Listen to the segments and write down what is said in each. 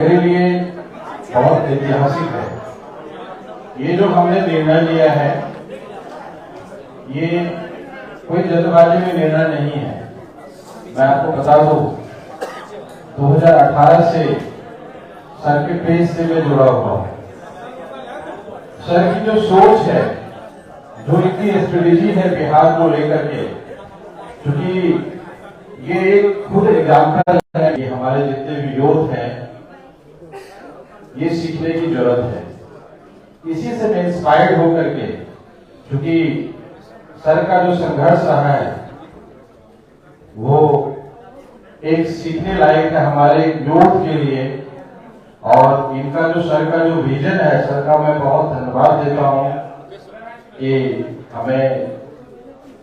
मेरे लिए बहुत ऐतिहासिक है। ये जो हमने निर्णय लिया है, ये कोई जल्दबाजी में निर्णय नहीं है। मैं आपको बता दूं, 2018 से सर के पेज से मैं जुड़ा हुआ हूं। सर की जो सोच है, जो इतनी स्ट्रेटेजी है बिहार को लेकर के, क्योंकि ये एक खुद एग्जाम्पल है कि हमारे जितने भी यूथ हैं, ये सीखने की जरूरत है। इसी से मैं इंस्पायर्ड होकर के, क्योंकि सर का जो संघर्ष रहा है वो एक सीखने लायक है हमारे यूथ के लिए। और इनका जो सर का जो विजन है, सर का मैं बहुत धन्यवाद देता हूं कि हमें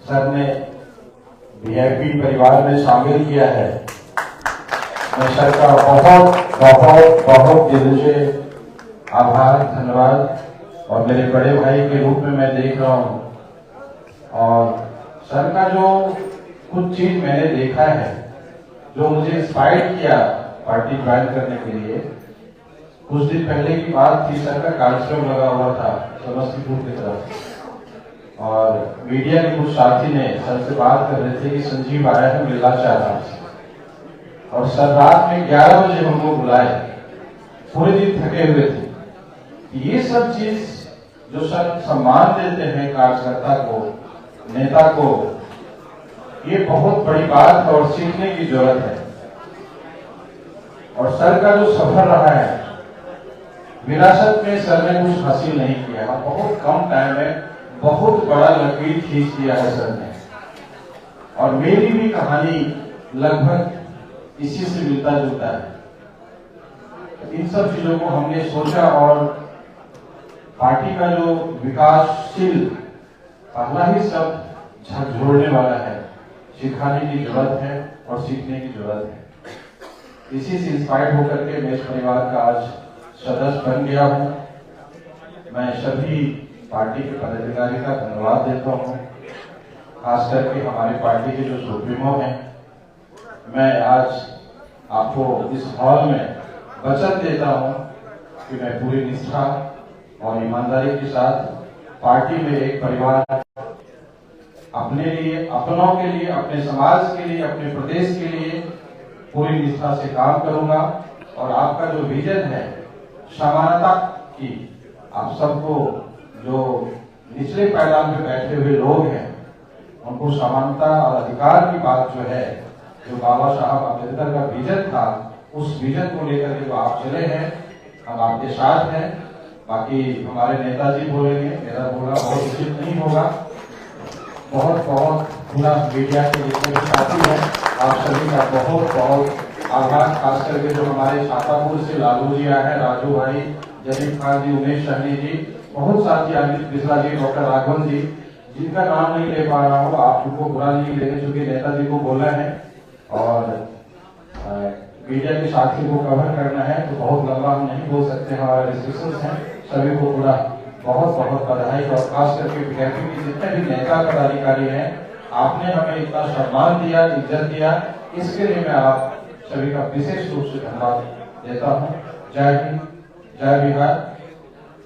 सर ने वीआईपी परिवार में शामिल किया है। मैं सर का बहुत बहुत बहुत दिल से आभार, धन्यवाद। और मेरे बड़े भाई के रूप में मैं देख रहा हूं, और सर का जो कुछ चीज मैंने देखा है, जो मुझे इंस्पायर किया पार्टी ज्वाइन करने के लिए। कुछ दिन पहले की बात थी, सर का कार्यक्रम लगा हुआ था समस्तीपुर की तरफ, और मीडिया के कुछ साथी ने सर से बात कर रहे थे कि संजीव आया है, मिलना चाहता है। और सर रात में 11 बजे हमको बुलाए, पूरे दिन थके हुए थे। ये सब चीज जो सर सम्मान देते हैं कार्यकर्ता को, नेता को, ये बहुत बड़ी बात है और सीखने की जरूरत है। और सर का जो सफर रहा है, विरासत में सर ने कुछ हासिल नहीं किया, बहुत कम टाइम में बहुत बड़ा लकीर खींच दिया है सर ने। और मेरी भी कहानी लगभग इसी से मिलता जुलता है। इन सब चीजों को हमने सोचा, और पार्टी का जो विकासशील पहला ही सब झकझोरने वाला है। सिखाने की जरूरत है और सीखने की जरूरत है। इसी से इंस्पायर होकर के मैं इस परिवार का आज सदस्य बन गया हूं। मैं सभी पार्टी के पदाधिकारी का धन्यवाद देता हूं, खास करके हमारे पार्टी के जो सुप्रीमो हैं। मैं आज आपको इस हॉल में वचन देता हूं कि मैं पूरी निष्ठा और ईमानदारी के साथ पार्टी में एक परिवार अपने लिए, अपनों के लिए, अपने समाज के लिए, अपने प्रदेश के लिए पूरी निष्ठा से काम करूंगा। और आपका जो विजन है समानता की, आप सबको जो निचले पायदान पे बैठे हुए लोग हैं, उनको समानता और अधिकार की बात जो है, जो बाबा साहब अम्बेडकर का विजन था, उस विजन को लेकर के जो आप चले हैं, हम आपके साथ हैं। बाकी हमारे नेताजी बोलेंगे, मेरा बोलना बहुत उचित नहीं होगा। बहुत बहुत पूरा मीडिया के जितने भी साथी हैं, आप सभी का बहुत बहुत आभार। खास करके जो हमारे छातापुर से लालू जी आए हैं, राजू भाई, जलीब खान जी, उमेश सहनी जी, बहुत साथी, अमित मिश्रा जी, डॉक्टर राघवन जी, जिनका नाम नहीं ले पा रहा हूँ, आप उनको बुरा नहीं लेंगे, चूंकि नेताजी को बोलना है और मीडिया के साथी को कवर करना है, तो बहुत लंबा हम नहीं बोल सकते, हमारे रिस्ट्रिक्शंस हैं। सभी को पूरा बहुत बहुत बधाई। और खास करके बीजेपी के जितने भी नेता पदाधिकारी हैं, आपने हमें इतना सम्मान दिया, इज्जत दिया, इसके लिए मैं आप सभी का विशेष रूप से धन्यवाद देता हूँ। जय हिंद, जय बिहार,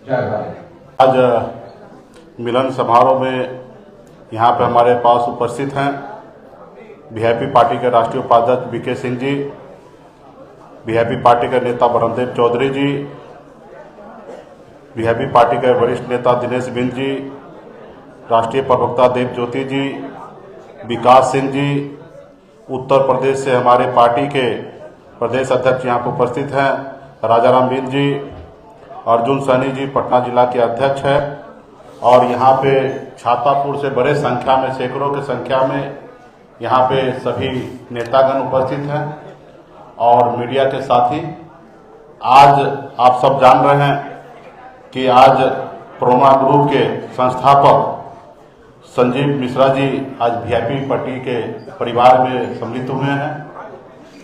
जय भारत। आज मिलन समारोह में यहाँ पे हमारे पास उपस्थित हैं वीआईपी पार्टी के राष्ट्रीय उपाध्यक्ष BK Singh ji, VIP party के नेता ब्रह्मदेव चौधरी जी, वीआईपी पार्टी के वरिष्ठ नेता दिनेश बिंद जी, राष्ट्रीय प्रवक्ता देव ज्योति जी, विकास सिंह जी, उत्तर प्रदेश से हमारे पार्टी के प्रदेश अध्यक्ष यहाँ पर उपस्थित हैं राजाराम बिंद जी, अर्जुन सहनी जी पटना जिला के अध्यक्ष हैं, और यहाँ पे छातापुर से बड़े संख्या में, सैकड़ों की संख्या में यहाँ पे सभी नेतागण उपस्थित हैं और मीडिया के साथी। आज आप सब जान रहे हैं कि आज प्रोमा ग्रुप के संस्थापक संजीव मिश्रा जी आज वीआईपी पार्टी के परिवार में सम्मिलित हुए हैं।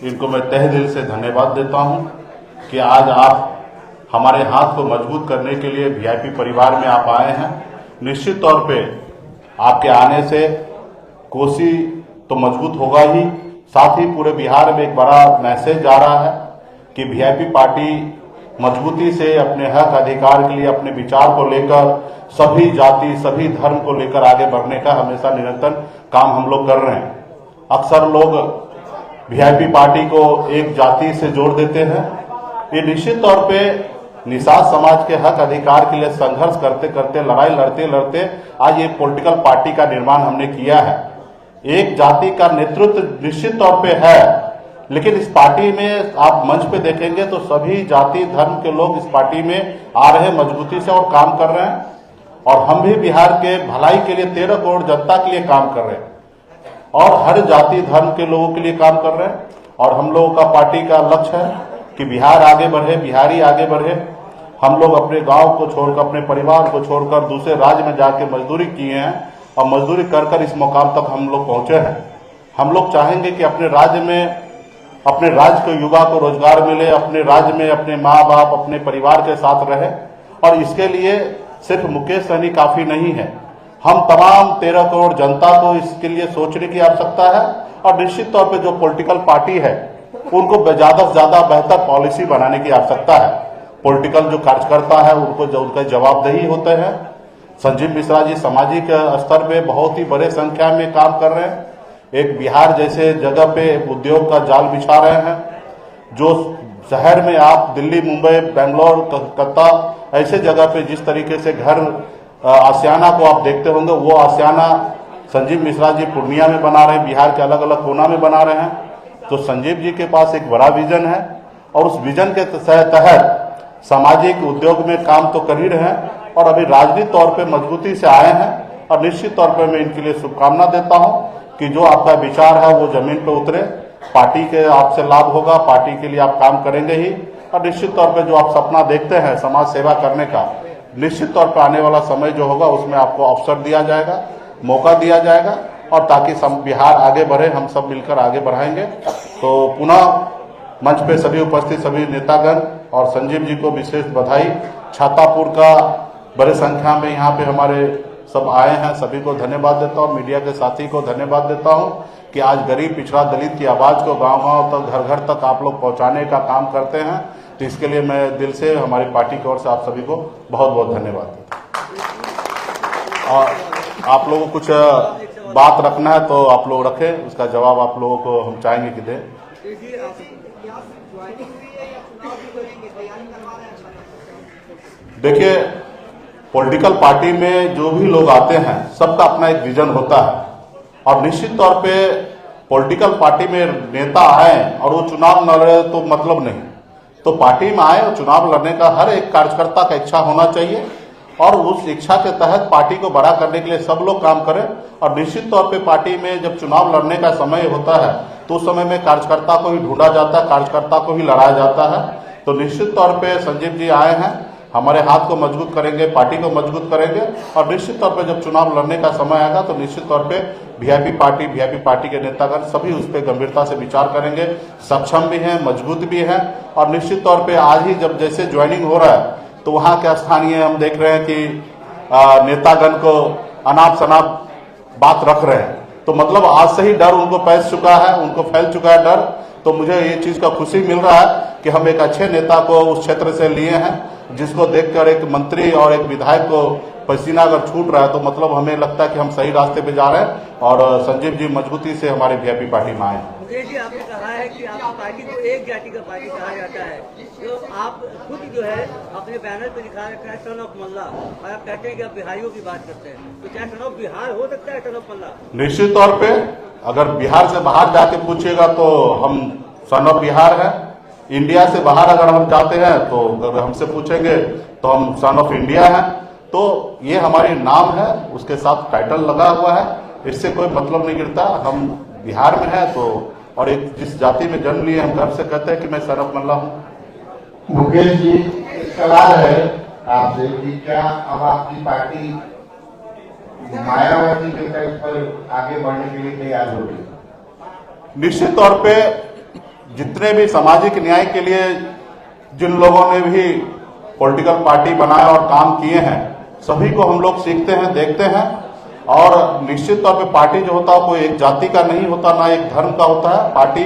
इनको मैं तहे दिल से धन्यवाद देता हूं कि आज आप हमारे हाथ को मजबूत करने के लिए वीआईपी परिवार में आप आए हैं। निश्चित तौर पे आपके आने से कोसी तो मजबूत होगा ही, साथ ही पूरे बिहार में एक बड़ा मैसेज जा रहा है कि वीआईपी पार्टी मजबूती से अपने हक अधिकार के लिए अपने विचार को लेकर सभी जाति सभी धर्म को लेकर आगे बढ़ने का हमेशा निरंतर काम हम लोग कर रहे हैं। अक्सर लोग वीआईपी पार्टी को एक जाति से जोड़ देते हैं। ये निश्चित तौर पे निषाद समाज के हक अधिकार के लिए संघर्ष करते करते लड़ाई लड़ते लड़ते आज एक पॉलिटिकल पार्टी का निर्माण हमने किया है। एक जाति का नेतृत्व निश्चित तौर पे है, लेकिन इस पार्टी में आप मंच पे देखेंगे तो सभी जाति धर्म के लोग इस पार्टी में आ रहे हैं मजबूती से और काम कर रहे हैं। और हम भी बिहार के भलाई के लिए 13 करोड़ जनता के लिए काम कर रहे हैं और हर जाति धर्म के लोगों के लिए काम कर रहे हैं। और हम लोगों का पार्टी का लक्ष्य है कि बिहार आगे बढ़े, बिहारी आगे बढ़े। हम लोग अपने गांव को छोड़कर अपने परिवार को छोड़कर दूसरे राज्य में जाके मजदूरी किए हैं और मजदूरी कर कर इस मुकाम तक हम लोग पहुंचे हैं। हम लोग चाहेंगे कि अपने राज्य में अपने राज्य के युवा को रोजगार मिले, अपने राज्य में अपने माँ बाप अपने परिवार के साथ रहे। और इसके लिए सिर्फ मुकेश सहनी काफी नहीं है, हम तमाम 13 करोड़ जनता को इसके लिए सोचने की आवश्यकता है। और निश्चित तौर पे जो पॉलिटिकल पार्टी है उनको ज्यादा से ज्यादा बेहतर पॉलिसी बनाने की आवश्यकता है। पॉलिटिकल जो कार्यकर्ता है उनको जो उनका जवाबदेही होते हैं। संजीव मिश्रा जी सामाजिक स्तर पे बहुत ही बड़े संख्या में काम कर रहे हैं। एक बिहार जैसे जगह पे उद्योग का जाल बिछा रहे हैं। जो शहर में आप दिल्ली मुंबई बेंगलोर कलकत्ता ऐसे जगह पे जिस तरीके से घर आसियाना को आप देखते होंगे, वो आसियाना संजीव मिश्रा जी पूर्णिया में बना रहे हैं, बिहार के अलग अलग कोना में बना रहे हैं। तो संजीव जी के पास एक बड़ा विजन है और उस विजन के तहत सामाजिक उद्योग में काम तो कर ही रहे हैं और अभी राजनीतिक तौर पे मजबूती से आए हैं। और निश्चित तौर पे मैं इनके लिए शुभकामना देता हूं कि जो आपका विचार है वो जमीन पे उतरे, पार्टी के आपसे लाभ होगा, पार्टी के लिए आप काम करेंगे ही। और निश्चित तौर पे जो आप सपना देखते हैं समाज सेवा करने का, निश्चित तौर पे आने वाला समय जो होगा उसमें आपको अवसर दिया जाएगा, मौका दिया जाएगा और ताकि बिहार आगे बढ़े, हम सब मिलकर आगे बढ़ाएंगे। तो पुनः मंच पे सभी उपस्थित सभी नेतागण और संजीव जी को विशेष बधाई। छातापुर का बड़े संख्या में यहाँ पे हमारे सब आए हैं, सभी को धन्यवाद देता हूँ। मीडिया के साथी को धन्यवाद देता हूँ कि आज गरीब पिछड़ा दलित की आवाज को गांव-गांव तक घर घर तक आप लोग पहुंचाने का काम करते हैं। तो इसके लिए मैं दिल से हमारी पार्टी की ओर से आप सभी को बहुत बहुत धन्यवाद देता हूँ। और आप लोगों को कुछ बात रखना है तो आप लोग रखें, उसका जवाब आप लोगों को हम चाहेंगे कि दें। देखिए, पॉलिटिकल पार्टी में जो भी लोग आते हैं सबका अपना एक विजन होता है और निश्चित तौर पे पॉलिटिकल पार्टी में नेता आए और वो चुनाव न लड़े तो मतलब नहीं। तो पार्टी में आए और चुनाव लड़ने का हर एक कार्यकर्ता का इच्छा होना चाहिए और उस इच्छा के तहत पार्टी को बड़ा करने के लिए सब लोग काम करें। और निश्चित तौर पे पार्टी में जब चुनाव लड़ने का समय होता है तो उस समय में कार्यकर्ता को ही ढूंढा जाता है, कार्यकर्ता को ही लड़ाया जाता है। तो निश्चित तौर पे संजीव जी आए हैं, हमारे हाथ को मजबूत करेंगे, पार्टी को मजबूत करेंगे और निश्चित तौर पे जब चुनाव लड़ने का समय आएगा तो निश्चित तौर पे वीआईपी पार्टी के नेतागण सभी उस पर गंभीरता से विचार करेंगे। सक्षम भी हैं, मजबूत भी हैं और निश्चित तौर पे आज ही जब जैसे ज्वाइनिंग हो रहा है तो वहां के स्थानीय हम देख रहे हैं कि नेतागण को अनाप शनाप बात रख रहे हैं। तो मतलब आज से ही डर उनको पैस चुका है, उनको फैल चुका है डर। तो मुझे ये चीज का खुशी मिल रहा है कि हम एक अच्छे नेता को उस क्षेत्र से लिए हैं जिसको देखकर एक मंत्री और एक विधायक को पसीना अगर छूट रहा है तो मतलब हमें लगता है कि हम सही रास्ते पे जा रहे हैं और संजीव जी मजबूती से हमारे वीआईपी पार्टी में आए। मुकेश जी, आपने कहा है कि आपकी पार्टी को एक जाति का पार्टी कहा जाता है, तो आप खुद जो है अपने बैनर पे लिखा रखा है सन ऑफ मल्ला और आप कहते हैं कि आप बिहारियों की बात करते हैं, तो क्या सन ऑफ बिहार हो सकता है सन ऑफ मल्ला? निश्चित तौर पे अगर बिहार से बाहर जाके पूछिएगा तो हम सन ऑफ बिहार है। इंडिया से बाहर अगर हम जाते हैं तो अगर हमसे पूछेंगे तो हम सन ऑफ इंडिया हैं। तो ये हमारी नाम है, उसके साथ टाइटल लगा हुआ है, इससे कोई मतलब नहीं गिरता। हम बिहार में हैं तो और एक जिस जाति में जन्म लिए हम घर से कहते हैं कि मैं सन ऑफ मल्ला हूँ। मुकेश जी, सवाल है आपसे कि क्या अब आपकी पार्टी मायावती के तर्ज पर आगे बढ़ने के लिए तैयार होगी? निश्चित तौर पे जितने भी सामाजिक न्याय के लिए जिन लोगों ने भी पॉलिटिकल पार्टी बनाया और काम किए हैं सभी को हम लोग सीखते हैं, देखते हैं। और निश्चित तौर पे पार्टी जो होता है कोई एक जाति का नहीं होता, ना एक धर्म का होता है। पार्टी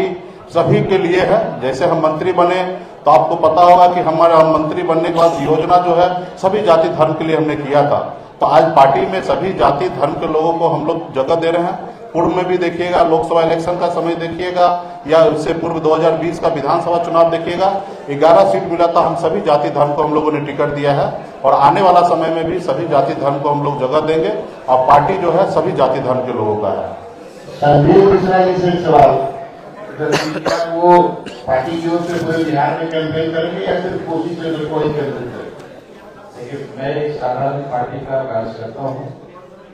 सभी के लिए है। जैसे हम मंत्री बने तो आपको पता होगा कि हमारा मंत्री बनने के बाद योजना जो है सभी जाति धर्म के लिए हमने किया था। तो आज पार्टी में सभी जाति धर्म के लोगों को हम लोग जगह दे रहे हैं। पूर्व में भी देखिएगा, लोकसभा इलेक्शन का समय देखिएगा या उससे पूर्व 2020 का विधानसभा चुनाव देखिएगा, 11 सीट मिला था। हम सभी जाति धर्म को हम लोगों ने टिकट दिया है और आने वाला समय में भी सभी जाति धर्म को हम लोग जगह देंगे और पार्टी जो है सभी जाति धर्म के लोगों का है। संजीव मिश्रा जी से एक सवाल, क्या वो पार्टी की ओर से पूरे बिहार में कैंपेन करेंगे या सिर्फ कोशिश में कोई कैंपेन करेंगे? देखिए, मैं एक साधारण पार्टी का कार्यकर्ता हूँ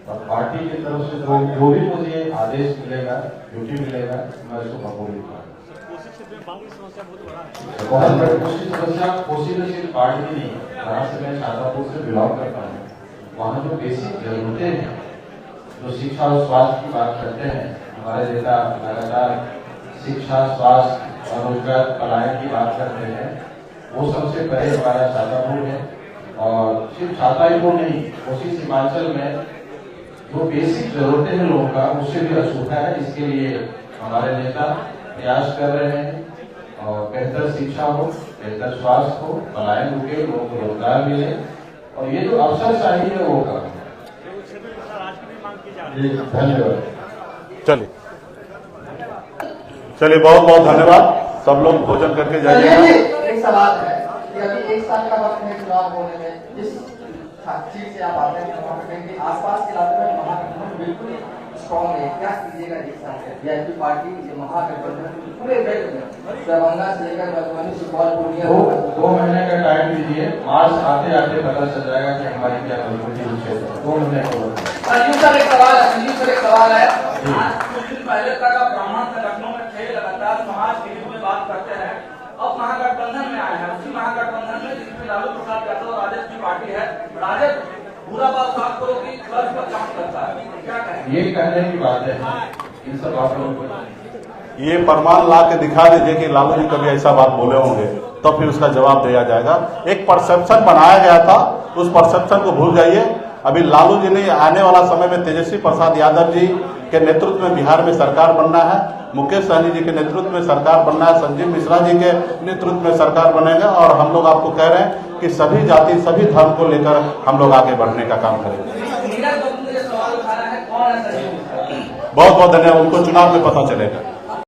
और पार्टी की तरफ से जो भी मुझे आदेश मिलेगा, ड्यूटी मिलेगा, मैं उसको कबूल करूँगा। बहुत बड़ी कोसी समस्या, कोसी में सिर्फ बाढ़ ही नहीं, जहाँ से मैं शाजापुर से बिलोंग करता हूँ, वहाँ जो बेसिक जरूरतें हैं, जो शिक्षा और स्वास्थ्य की बात करते हैं, हमारे नेता लगातार शिक्षा, स्वास्थ्य और रोजगार पलायन की बात करते हैं, वो सबसे पहले हमारा शाजापुर है। और सिर्फ छात्रापुर नहीं, कोसी सीमांचल में जो बेसिक जरूरतें हैं लोगों का, उससे भी अछूता है। इसके लिए हमारे नेता प्रयास कर रहे हैं और बेहतर शिक्षा हो, बेहतर स्वास्थ्य हो, पलायन रुके, लोगों को रोजगार मिले और ये जो अवसर चाहिए है वो काम है। धन्यवाद। चलिए बहुत बहुत धन्यवाद। सब लोग भोजन करके जाइए। एक सवाल है कि अभी 1 साल का वक्त है चुनाव होने में, जिस सीट से आप आते हैं आसपास के इलाके में महागठबंधन बिल्कुल स्ट्रॉन्ग है, क्या कीजिएगा? एक साल वीआईपी पार्टी महागठबंधन पूरे बेल्ट में दरभंगा से लेकर मधुबनी, सुपौल, पूर्णिया 2 महीने का टाइम दीजिए, मार्च आते आते पता चल जाएगा कि हमारी क्या परिस्थिति है। 2 महीने को संजीव सर एक सवाल है। कुछ दिन पहले तक आप ब्राह्मण संगठनों में थे, लगातार समाज के हित में बात करते हैं, अब महागठबंधन में आए हैं। उसी महागठबंधन में जिसमें लालू प्रसाद यादव और राजद की पार्टी है, राजद पूरा बात साफ करो कि कर्ज पर काम करता है, क्या कहें? ये कहने की बात है, इन सब बातों को ये प्रमाण ला के दिखा दीजिए कि लालू जी कभी ऐसा बात बोले होंगे, तो फिर उसका जवाब दिया जाएगा। एक परसेप्शन बनाया गया था, उस परसेप्शन को भूल जाइए। अभी लालू जी ने आने वाला समय में तेजस्वी प्रसाद यादव जी के नेतृत्व में बिहार में सरकार बनना है, मुकेश सहनी जी के नेतृत्व में सरकार बनना है, संजीव मिश्रा जी के नेतृत्व में सरकार बनेगा और हम लोग आपको कह रहे हैं कि सभी जाति सभी धर्म को लेकर हम लोग आगे बढ़ने का काम करेंगे। बहुत बहुत धन्यवाद। उनको चुनाव में पता चलेगा।